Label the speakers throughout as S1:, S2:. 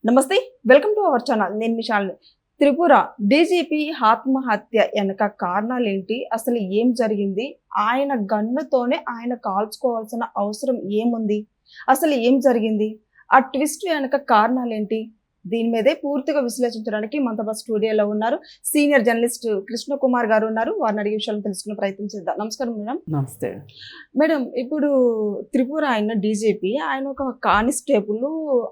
S1: నమస్తే, welcome to our channel. నేను మీ Shalini. Tripura DGP ఆత్మహత్య వెనక కారణాలేంటి? అసలు ఏం జరిగింది? ఆయన గన్నుతోనే ఆయన కాల్చుకోవాల్సిన అవసరం ఏముంది? అసలు ఏం జరిగింది? ఆ ట్విస్ట్ వెనక కారణాలేంటి? దీని మీదే పూర్తిగా విశ్లేషించడానికి మనతో స్టూడియోలో ఉన్నారు సీనియర్ జర్నలిస్ట్ కృష్ణ కుమార్ గారు ఉన్నారు. వారిని అడిగే విషయాలను తెలుసుకునే ప్రయత్నం చేద్దాం. నమస్కారం మేడం.
S2: నమస్తే
S1: మేడం, ఇప్పుడు త్రిపుర ఆయన డీజీపీ, ఆయన ఒక కానిస్టేబుల్,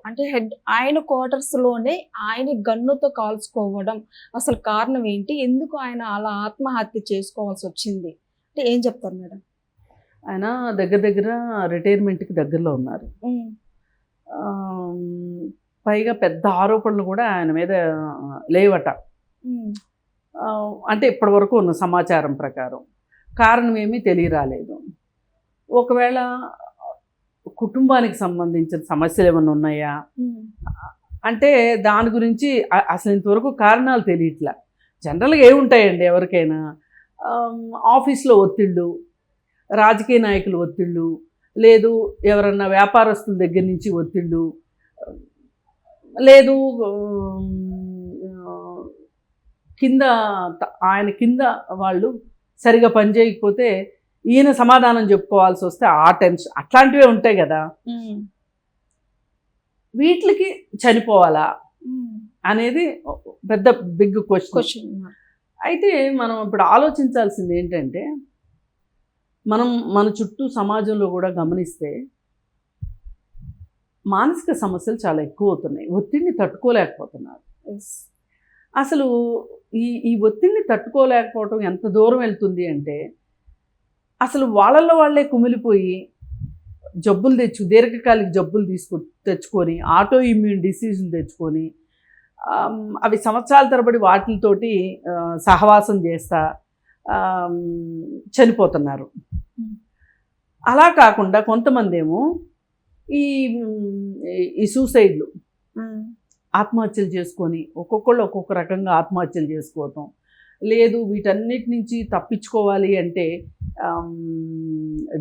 S1: అంటే హెడ్, ఆయన క్వార్టర్స్ లోనే ఆయన గన్నుతో కాల్చుకోవడం అసలు కారణం ఏంటి? ఎందుకు ఆయన అలా ఆత్మహత్య చేసుకోవాల్సి వచ్చింది అంటే ఏం చెప్తారు మేడం?
S2: ఆయన దగ్గర రిటైర్మెంట్కి దగ్గరలో ఉన్నారు. పైగా పెద్ద ఆరోపణలు కూడా ఆయన మీద లేవట. అంటే ఇప్పటి వరకు ఉన్న సమాచారం ప్రకారం కారణం ఏమీ తెలియరాలేదు. ఒకవేళ కుటుంబానికి సంబంధించిన సమస్యలు ఏమైనా ఉన్నాయా అంటే దాని గురించి అసలు ఇంతవరకు కారణాలు తెలియట్లా. జనరల్గా ఏముంటాయండి ఎవరికైనా, ఆఫీస్లో ఒత్తిళ్ళు, రాజకీయ నాయకులు ఒత్తిళ్ళు, లేదు ఎవరన్నా వ్యాపారస్తుల దగ్గర నుంచి ఒత్తిళ్ళు, లేదు కింద ఆయన కింద వాళ్ళు సరిగా పనిచేయకపోతే ఈయన సమాధానం చెప్పుకోవాల్సి వస్తే ఆ టెన్షన్, అట్లాంటివే ఉంటాయి కదా. వీటికి చనిపోవాలా అనేది పెద్ద బిగ్ క్వశ్చన్. అయితే మనం ఇప్పుడు ఆలోచించాల్సింది ఏంటంటే, మన చుట్టూ సమాజంలో కూడా గమనిస్తే మానసిక సమస్యలు చాలా ఎక్కువ అవుతున్నాయి. ఒత్తిడిని తట్టుకోలేకపోతున్నారు. అసలు ఈ ఒత్తిడిని తట్టుకోలేకపోవటం ఎంత దూరం వెళ్తుంది అంటే, అసలు వాళ్ళల్లో వాళ్ళే కుమిలిపోయి జబ్బులు దీర్ఘకాలిక జబ్బులు తెచ్చుకొని ఆటో ఇమ్యూన్ డిసీజులు తెచ్చుకొని అవి సంవత్సరాల తరబడి వాటితోటి సహవాసం చేస్తా చనిపోతున్నారు. అలా కాకుండా కొంతమంది ఏమో ఈ సూసైడ్లు, ఆత్మహత్యలు చేసుకొని ఒక్కొక్కళ్ళు ఒక్కొక్క రకంగా ఆత్మహత్యలు చేసుకోవటం, లేదు వీటన్నిటి నుంచి తప్పించుకోవాలి అంటే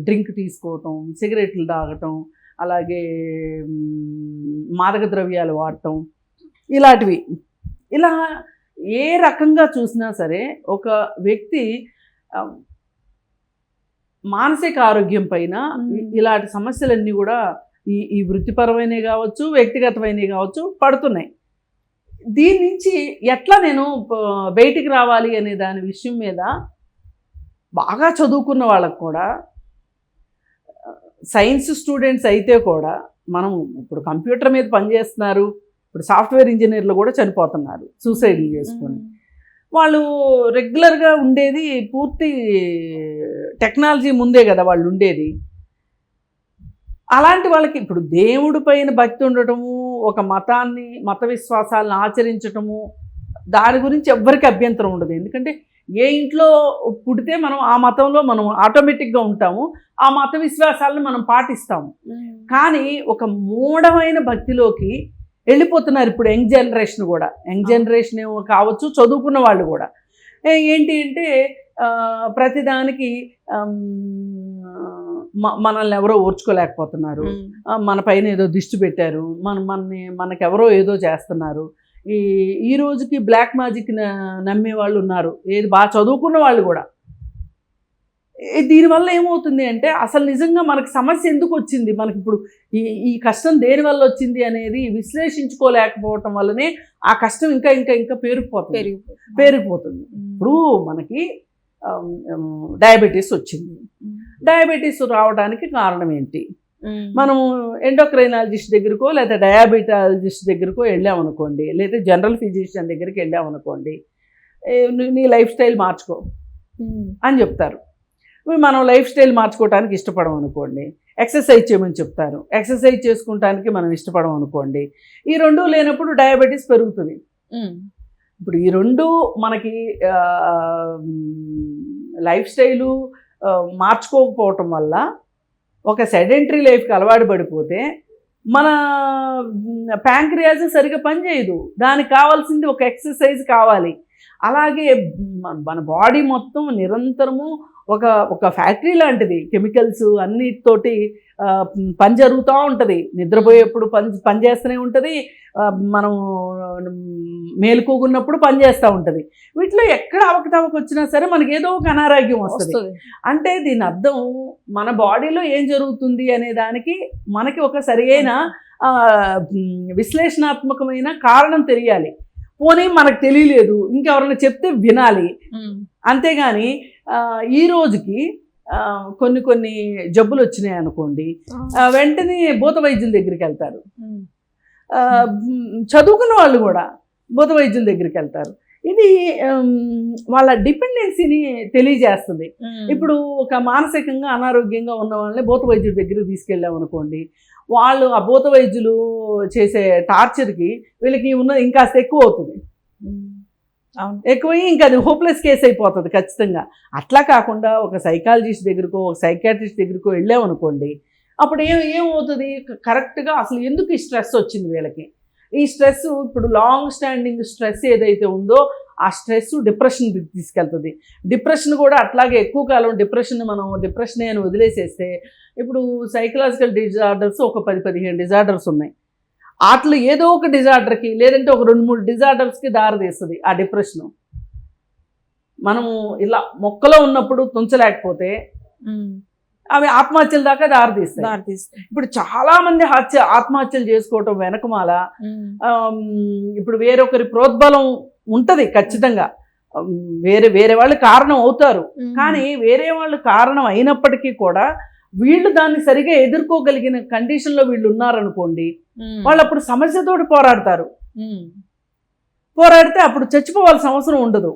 S2: డ్రింక్ తీసుకోవటం, సిగరెట్లు తాగటం, అలాగే మాదక ద్రవ్యాలు వాడటం, ఇలాంటివి. ఇలా ఏ రకంగా చూసినా సరే ఒక వ్యక్తి మానసిక ఆరోగ్యం పైన ఇలాంటి సమస్యలన్నీ కూడా ఈ వృత్తిపరమైనవి కావచ్చు, వ్యక్తిగతమైనవి కావచ్చు పడుతున్నాయి. దీని నుంచి ఎట్లా నేను బయటికి రావాలి అనే దాని విషయం మీద బాగా చదువుకున్న వాళ్ళకు కూడా, సైన్స్ స్టూడెంట్స్ అయితే కూడా, మనం ఇప్పుడు కంప్యూటర్ మీద పనిచేస్తున్నారు, ఇప్పుడు సాఫ్ట్వేర్ ఇంజనీర్లు కూడా చనిపోతున్నారు సూసైడ్లు చేసుకొని. వాళ్ళు రెగ్యులర్గా ఉండేది పూర్తి టెక్నాలజీ ముందే కదా వాళ్ళు ఉండేది. అలాంటి వాళ్ళకి ఇప్పుడు దేవుడి పైన భక్తి ఉండటము, ఒక మత విశ్వాసాలను ఆచరించటము, దాని గురించి ఎవ్వరికి అభ్యంతరం ఉండదు. ఎందుకంటే ఏ ఇంట్లో పుడితే మనం ఆ మతంలో మనం ఆటోమేటిక్గా ఉంటాము, ఆ మత విశ్వాసాలను మనం పాటిస్తాము. కానీ ఒక మూఢమైన భక్తిలోకి వెళ్ళిపోతున్నారు ఇప్పుడు యంగ్ జనరేషన్ ఏమో కావచ్చు, చదువుకున్న వాళ్ళు కూడా. ఏంటి అంటే ప్రతిదానికి మనల్ని ఎవరో ఓర్చుకోలేకపోతున్నారు, మన పైన ఏదో దిష్టి పెట్టారు, మనకెవరో ఏదో చేస్తున్నారు. ఈ రోజుకి బ్లాక్ మ్యాజిక్ నమ్మే వాళ్ళు ఉన్నారు, ఏది బాగా చదువుకున్న వాళ్ళు కూడా. దీనివల్ల ఏమవుతుంది అంటే, అసలు నిజంగా మనకు సమస్య ఎందుకు వచ్చింది, మనకి ఇప్పుడు ఈ కష్టం దేనివల్ల వచ్చింది అనేది విశ్లేషించుకోలేకపోవటం వల్లనే ఆ కష్టం ఇంకా ఇంకా ఇంకా పేరుకుపోతుంది. ఇప్పుడు మనకి డయాబెటీస్ వచ్చింది. డయాబెటీస్ రావడానికి కారణం ఏంటి? మనం ఎండోక్రైనాలజిస్ట్ దగ్గరకో లేదా డయాబెటాలజిస్ట్ దగ్గరకో వెళ్ళామనుకోండి, లేదా జనరల్ ఫిజిషియన్ దగ్గరికి వెళ్ళామనుకోండి, నీ లైఫ్ స్టైల్ మార్చుకో అని చెప్తారు. మనం లైఫ్ స్టైల్ మార్చుకోవడానికి ఇష్టపడం అనుకోండి, ఎక్సర్సైజ్ చేయమని చెప్తారు. ఎక్సర్సైజ్ చేసుకుంటానికి మనం ఇష్టపడం అనుకోండి, ఈ రెండూ లేనప్పుడు డయాబెటీస్ పెరుగుతుంది. ఇప్పుడు ఈ రెండు మనకి లైఫ్ స్టైలు మార్చుకోకపోవటం వల్ల ఒక సెడెంటరీ లైఫ్కి అలవాటు పడిపోతే మన ప్యాంక్రియాస్ సరిగా పనిచేయదు. దానికి కావాల్సింది ఒక ఎక్సర్సైజ్ కావాలి. అలాగే మన బాడీ మొత్తం నిరంతరము ఒక ఒక ఫ్యాక్టరీ లాంటిది, కెమికల్స్ అన్నిటితోటి పని జరుగుతూ ఉంటుంది. నిద్రపోయేప్పుడు పని చేస్తూనే ఉంటుంది, మనం మేలుకోకున్నప్పుడు పని చేస్తూ ఉంటుంది. వీటిలో ఎక్కడ అవకతవక వచ్చినా సరే మనకి ఏదో ఒక అనారోగ్యం వస్తుంది. అంటే దీని అర్థం మన బాడీలో ఏం జరుగుతుంది అనే దానికి మనకి ఒక సరియైన విశ్లేషణాత్మకమైన కారణం తెలియాలి. పోనీ మనకు తెలియలేదు, ఇంకెవరైనా చెప్తే వినాలి. అంతేగాని ఈ రోజుకి కొన్ని జబ్బులు వచ్చినాయి అనుకోండి, వెంటనే భూత వైద్యుల దగ్గరికి వెళ్తారు. చదువుకున్న వాళ్ళు కూడా భూత వైద్యుల దగ్గరికి వెళ్తారు. ఇది వాళ్ళ డిపెండెన్సీని తెలియజేస్తుంది. ఇప్పుడు ఒక మానసికంగా అనారోగ్యంగా ఉన్న వాళ్ళని భూత వైద్యుడి దగ్గరికి తీసుకెళ్ళామనుకోండి, వాళ్ళు ఆ భూత వైద్యులు చేసే టార్చర్కి వీళ్ళకి ఉన్నది ఇంకాస్త ఎక్కువ అవుతుంది. ఎక్కువై ఇంకా అది హోప్లెస్ కేసు అయిపోతుంది ఖచ్చితంగా. అట్లా కాకుండా ఒక సైకాలజిస్ట్ దగ్గరకో ఒక సైకాట్రిస్ట్ దగ్గరకో వెళ్ళామనుకోండి, అప్పుడు ఏమవుతుంది, కరెక్ట్గా అసలు ఎందుకు ఈ స్ట్రెస్ వచ్చింది వీళ్ళకి, ఈ స్ట్రెస్ ఇప్పుడు లాంగ్ స్టాండింగ్ స్ట్రెస్ ఏదైతే ఉందో ఆ స్ట్రెస్ డిప్రెషన్ తీసుకెళ్తుంది. డిప్రెషన్ కూడా అట్లాగే ఎక్కువ కాలం మనం డిప్రెషన్ అని వదిలేసేస్తే, ఇప్పుడు సైకలాజికల్ డిజార్డర్స్ ఒక 10-15 డిజార్డర్స్ ఉన్నాయి. వాటిలో ఏదో ఒక డిజార్డర్కి లేదంటే ఒక 2-3 డిజార్డర్స్కి దారితీస్తుంది ఆ డిప్రెషను. మనము ఇలా మొక్కలో ఉన్నప్పుడు తుంచలేకపోతే అవి ఆత్మహత్యల దాకా దారితీస్తాయి. ఇప్పుడు చాలా మంది ఆత్మహత్యలు చేసుకోవటం వెనకమాల ఇప్పుడు వేరొకరి ప్రోద్బలం ఉంటది ఖచ్చితంగా. వేరే వాళ్ళు కారణం అవుతారు, కానీ వేరే వాళ్ళు కారణం అయినప్పటికీ కూడా వీళ్ళు దాన్ని సరిగా ఎదుర్కోగలిగిన కండిషన్లో వీళ్ళు ఉన్నారనుకోండి, వాళ్ళు అప్పుడు సమస్యతోటి పోరాడితే అప్పుడు చచ్చిపోవాల్సిన అవసరం ఉండదు.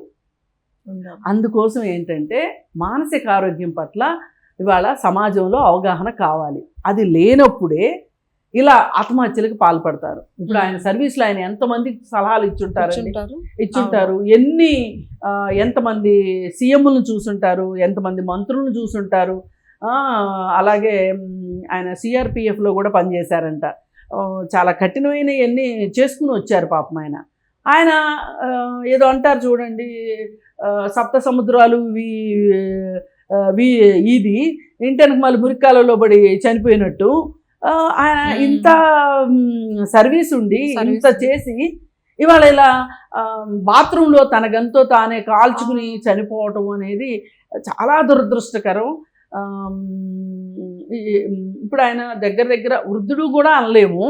S2: అందుకోసం ఏంటంటే మానసిక ఆరోగ్యం పట్ల ఇవాళ సమాజంలో అవగాహన కావాలి. అది లేనప్పుడే ఇలా ఆత్మహత్యలకు పాల్పడతారు. ఇప్పుడు ఆయన సర్వీస్లో ఆయన ఎంతమందికి సలహాలు ఇచ్చుంటారు, ఎంతమంది సీఎంలను చూసుంటారు, ఎంతమంది మంత్రులను చూసుంటారు. అలాగే ఆయన సిఆర్పిఎఫ్లో కూడా పనిచేశారంట. చాలా కఠినమైనవన్నీ చేసుకుని వచ్చారు పాపం ఆయన ఏదో అంటారు చూడండి, సప్త సముద్రాలు ఇది ఇంటెనక మళ్ళీ మురికాలలో పడి చనిపోయినట్టు ఆయన ఇంత సర్వీస్ ఉండి ఇంత చేసి ఇవాళ ఇలా బాత్రూంలో తన గంతో తానే కాల్చుకుని చనిపోవటం అనేది చాలా దురదృష్టకరం. ఇప్పుడు ఆయన దగ్గర వృద్ధుడు కూడా అనలేము,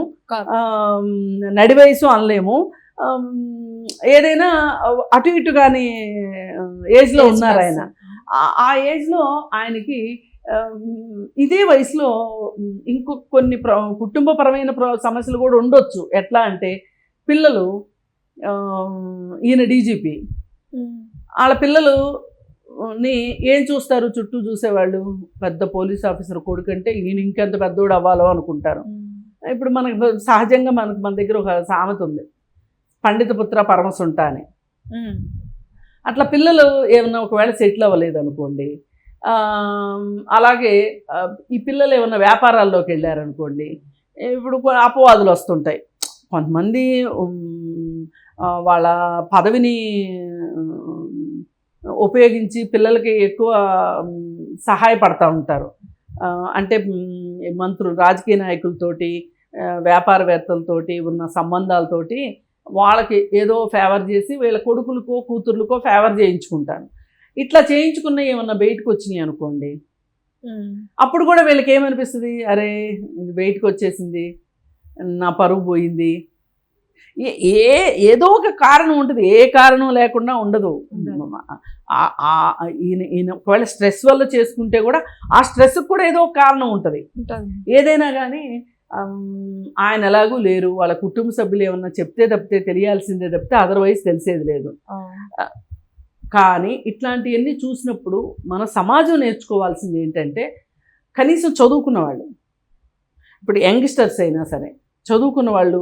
S2: నడి వయసు అనలేము, ఏదైనా అటు ఇటు కానీ ఏజ్లో ఉన్నారు ఆయన. ఆ ఏజ్లో ఆయనకి ఇదే వయసులో ఇంకో కొన్ని కుటుంబపరమైన సమస్యలు కూడా ఉండొచ్చు. ఎట్లా అంటే పిల్లలు, ఈయన డీజీపీ, వాళ్ళ పిల్లలు ఏం చూస్తారు, చుట్టూ చూసేవాళ్ళు పెద్ద పోలీస్ ఆఫీసర్ కొడుకంటే ఈయన ఇంకెంత పెద్దోడు అవ్వాలో అనుకుంటారు. ఇప్పుడు మనకు సహజంగా మన దగ్గర ఒక సామెత ఉంది, పండిత పుత్ర పరమసుంట అని. అట్లా పిల్లలు ఏమన్నా ఒకవేళ సెటిల్ అవ్వలేదు అనుకోండి, అలాగే ఈ పిల్లలు ఏమన్నా వ్యాపారాల్లోకి వెళ్ళారనుకోండి, ఇప్పుడు అపవాదులు వస్తుంటాయి. కొంతమంది వాళ్ళ పదవిని ఉపయోగించి పిల్లలకి ఎక్కువ సహాయపడతా ఉంటారు. అంటే మంత్రులు, రాజకీయ నాయకులతోటి, వ్యాపారవేత్తలతోటి ఉన్న సంబంధాలతోటి వాళ్ళకి ఏదో ఫేవర్ చేసి వీళ్ళ కొడుకులకో కూతుర్లకో ఫేవర్ చేయించుకుంటారు. ఇట్లా చేయించుకున్న ఏమన్నా బయటకు వచ్చినాయి అనుకోండి, అప్పుడు కూడా వీళ్ళకి ఏమనిపిస్తుంది, అరే ఇది బయటకు వచ్చేసింది, నా పరువు పోయింది. ఏదో ఒక కారణం ఉంటుంది, ఏ కారణం లేకుండా ఉండదు. ఈయన ఒకవేళ స్ట్రెస్ వల్ల చేసుకుంటే కూడా ఆ స్ట్రెస్కి కూడా ఏదో ఒక కారణం ఉంటుంది. ఏదైనా కానీ ఆయన ఎలాగూ లేరు, వాళ్ళ కుటుంబ సభ్యులు ఏమన్నా చెప్తే తప్పితే తెలియాల్సిందే తప్పితే అదర్వైజ్ తెలిసేది లేదు. కానీ ఇట్లాంటివన్నీ చూసినప్పుడు మన సమాజం నేర్చుకోవాల్సింది ఏంటంటే, కనీసం చదువుకున్న వాళ్ళు, ఇప్పుడు యంగ్స్టర్స్ అయినా సరే చదువుకున్న వాళ్ళు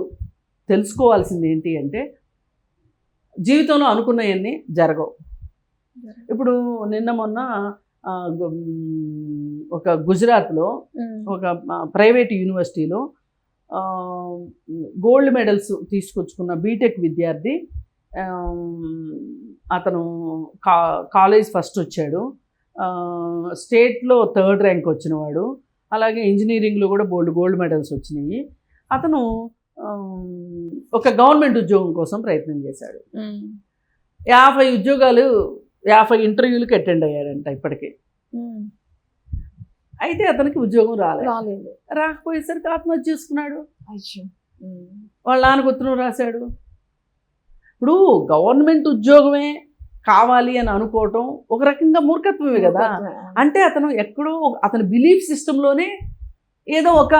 S2: తెలుసుకోవాల్సింది ఏంటి అంటే, జీవితంలో అనుకున్నవన్నీ జరగవు. ఇప్పుడు నిన్న మొన్న ఒక గుజరాత్లో ఒక ప్రైవేట్ యూనివర్సిటీలో గోల్డ్ మెడల్స్ తీసుకొచ్చుకున్న బీటెక్ విద్యార్థి, అతను కాలేజ్ ఫస్ట్ వచ్చాడు. స్టేట్లో 3rd ర్యాంక్ వచ్చినవాడు, అలాగే ఇంజనీరింగ్లో కూడా గోల్డ్ మెడల్స్ వచ్చినాయి. అతను ఒక గవర్నమెంట్ ఉద్యోగం కోసం ప్రయత్నం చేశాడు. 50 ఇంటర్వ్యూలకు అటెండ్ అయ్యాడంట ఇప్పటికే. అయితే అతనికి ఉద్యోగం రాలేదు. రాకపోయేసరికి ఆత్మహత్య చేసుకున్నాడు. వాళ్ళ నాన్నకు ఉత్తరం రాశాడు. ఇప్పుడు గవర్నమెంట్ ఉద్యోగమే కావాలి అని అనుకోవటం ఒక రకంగా మూర్ఖత్వమే కదా. అంటే అతను ఎక్కడో అతని బిలీఫ్ సిస్టంలోనే ఏదో ఒక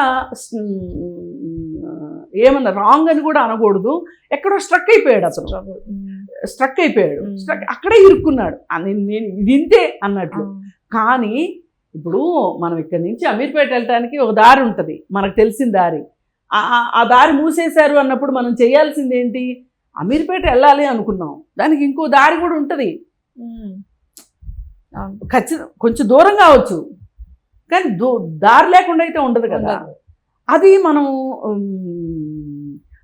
S2: ఏమన్నా రాంగ్ అని కూడా అనకూడదు, ఎక్కడో స్ట్రక్ అయిపోయాడు. అతను స్ట్రక్ అయిపోయాడు, అక్కడే ఇరుక్కున్నాడు. నేను ఇది ఇంతే అన్నట్లు. కానీ ఇప్పుడు మనం ఇక్కడి నుంచి అమీర్పేట వెళ్ళటానికి ఒక దారి ఉంటుంది, మనకు తెలిసిన దారి. ఆ దారి మూసేశారు అన్నప్పుడు మనం చేయాల్సింది ఏంటి? అమీర్పేట వెళ్ళాలి అనుకున్నాం, దానికి ఇంకో దారి కూడా ఉంటుంది. ఖచ్చితంగా కొంచెం దూరం కావచ్చు, కానీ దారి లేకుండా అయితే ఉండదు కదా. అది మనం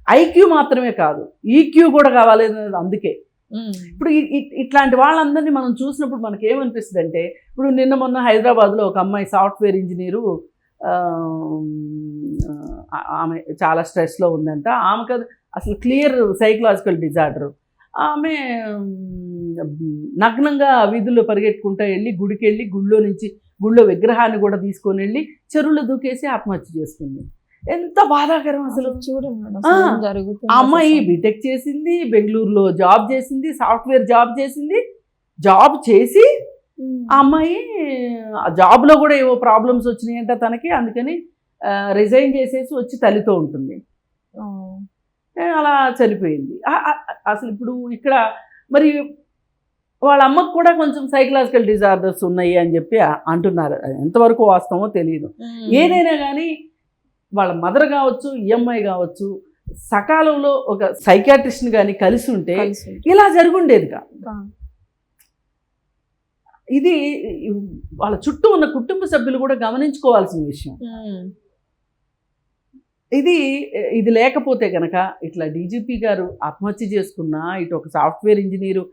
S2: ఐక్యూ మాత్రమే కాదు, ఈక్యూ కూడా కావాలి అనేది. అందుకే ఇప్పుడు ఇట్లాంటి వాళ్ళందరినీ మనం చూసినప్పుడు మనకి ఏమనిపిస్తుంది అంటే, ఇప్పుడు నిన్న మొన్న హైదరాబాద్లో ఒక అమ్మాయి సాఫ్ట్వేర్ ఇంజనీరు, ఆమె చాలా స్ట్రెస్లో ఉందంట. ఆమెకు అసలు క్లియర్ సైకలాజికల్ డిజార్డర్. ఆమె నగ్నంగా వీధుల్లో పరిగెట్టుకుంటూ వెళ్ళి గుడికి వెళ్ళి గుళ్ళో విగ్రహాన్ని కూడా తీసుకొని వెళ్ళి చెరువులో దూకేసి ఆత్మహత్య చేసుకుంది. ఎంత బాధాకరం అసలు. చూడండి, ఆ అమ్మాయి బీటెక్ చేసింది, బెంగళూరులో జాబ్ చేసింది, సాఫ్ట్వేర్ జాబ్ చేసింది. జాబ్ చేసి ఆ అమ్మాయి ఆ జాబ్లో కూడా ఏవో ప్రాబ్లమ్స్ వచ్చినాయంట తనకి. అందుకని రిజైన్ చేసేసి వచ్చి తల్లితో ఉంటుంది. అలా చనిపోయింది. అసలు ఇప్పుడు ఇక్కడ మరి వాళ్ళ అమ్మకు కూడా కొంచెం సైకలాజికల్ డిజార్డర్స్ ఉన్నాయి అని చెప్పి అంటున్నారు. ఎంతవరకు వాస్తవమో తెలియదు. ఏదైనా కానీ వాళ్ళ మదర్ కావచ్చు, ఈఎంఐ కావచ్చు, సకాలంలో ఒక సైకాట్రిస్ట్ని కానీ కలిసి ఉంటే ఇలా జరుగుండేది కాదు. ఇది వాళ్ళ చుట్టూ ఉన్న కుటుంబ సభ్యులు కూడా గమనించుకోవాల్సిన విషయం. ఇది లేకపోతే కనుక ఇట్లా డీజీపీ గారు ఆత్మహత్య చేసుకున్నా, ఇటు ఒక సాఫ్ట్వేర్ ఇంజనీరు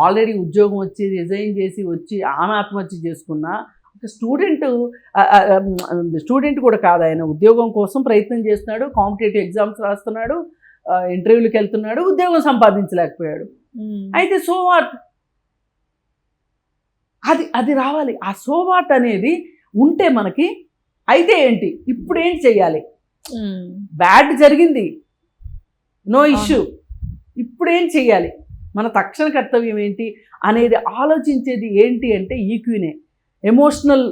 S2: ఆల్రెడీ ఉద్యోగం వచ్చి రిజైన్ చేసి వచ్చి ఆమె ఆత్మహత్య చేసుకున్నా, ఒక స్టూడెంట్ కూడా కాదు, ఆయన ఉద్యోగం కోసం ప్రయత్నం చేస్తున్నాడు, కాంపిటేటివ్ ఎగ్జామ్స్ రాస్తున్నాడు, ఇంటర్వ్యూలకు వెళ్తున్నాడు, ఉద్యోగం సంపాదించలేకపోయాడు. అయితే సో వాట్, అది రావాలి. ఆ సో వాట్ అనేది ఉంటే మనకి అయితే ఏంటి, ఇప్పుడు ఏంటి చెయ్యాలి, బ్యాడ్ జరిగింది, నో ఇష్యూ, ఇప్పుడు ఏం చెయ్యాలి, మన తక్షణ కర్తవ్యం ఏంటి అనేది ఆలోచించేది ఏంటి అంటే ఈక్యూనే. ఎమోషనల్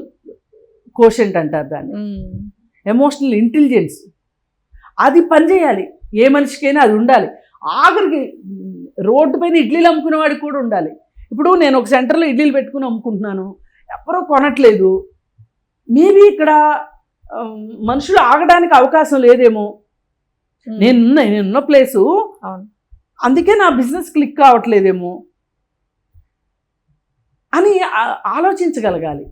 S2: కోషెంట్ అంటారు దాన్ని, ఎమోషనల్ ఇంటెలిజెన్స్. అది పనిచేయాలి, ఏ మనిషికైనా అది ఉండాలి. ఆఖరికి రోడ్డు పైన ఇడ్లీలు అమ్ముకునే వాడికి కూడా ఉండాలి. ఇప్పుడు నేను ఒక సెంటర్లో ఇడ్లీలు పెట్టుకుని అమ్ముకుంటున్నాను, ఎవరో కొనట్లేదు, మేబీ ఇక్కడ మనుషులు ఆగడానికి అవకాశం లేదేమో, నేనున్న ప్లేసు, అందుకే నా బిజినెస్ క్లిక్ కావట్లేదేమో అని ఆలోచించగలగాలి.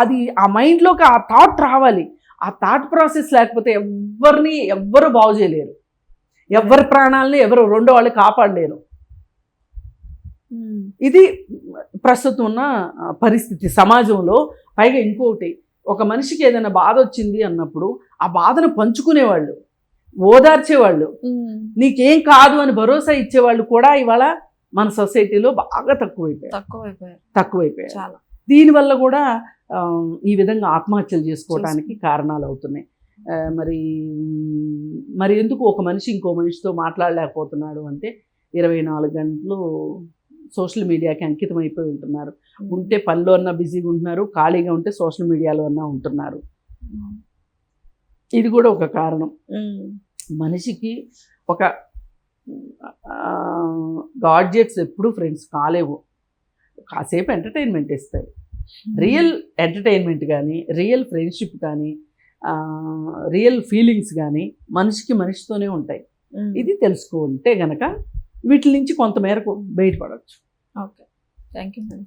S2: అది ఆ మైండ్లోకి ఆ థాట్ రావాలి. ఆ థాట్ ప్రాసెస్ లేకపోతే ఎవ్వరు బాగు చేయలేరు, ఎవరి ప్రాణాలని ఎవరు రెండో వాళ్ళు కాపాడలేరు. ఇది ప్రస్తుతం ఉన్న పరిస్థితి సమాజంలో. పైగా ఇంకొకటి, ఒక మనిషికి ఏదైనా బాధ వచ్చింది అన్నప్పుడు ఆ బాధను పంచుకునేవాళ్ళు, ఓదార్చేవాళ్ళు, నీకేం కాదు అని భరోసా ఇచ్చేవాళ్ళు కూడా ఇవాళ మన సొసైటీలో బాగా తక్కువైపోయారు. దీనివల్ల కూడా ఈ విధంగా ఆత్మహత్యలు చేసుకోవడానికి కారణాలు అవుతున్నాయి. మరి ఎందుకు ఒక మనిషి ఇంకో మనిషితో మాట్లాడలేకపోతున్నాడు అంటే 24 గంటలు సోషల్ మీడియాకి అంకితం అయిపోయి ఉంటున్నారు. ఉంటే పనిలో అన్నా బిజీగా ఉంటున్నారు, ఖాళీగా ఉంటే సోషల్ మీడియాలో అన్నా ఉంటున్నారు. ఇది కూడా ఒక కారణం. మనిషికి ఒక గాడ్జెట్స్ ఎప్పుడు ఫ్రెండ్స్ కాలేవు, కాసేపు ఎంటర్టైన్మెంట్ ఇస్తాయి. రియల్ ఎంటర్టైన్మెంట్ కానీ, రియల్ ఫ్రెండ్షిప్ కానీ, రియల్ ఫీలింగ్స్ కానీ మనిషితోనే ఉంటాయి. ఇది తెలుసుకుంటే గనక వీటి నుంచి కొంతమేరకు బయటపడవచ్చు.
S1: Okay, thank you madam.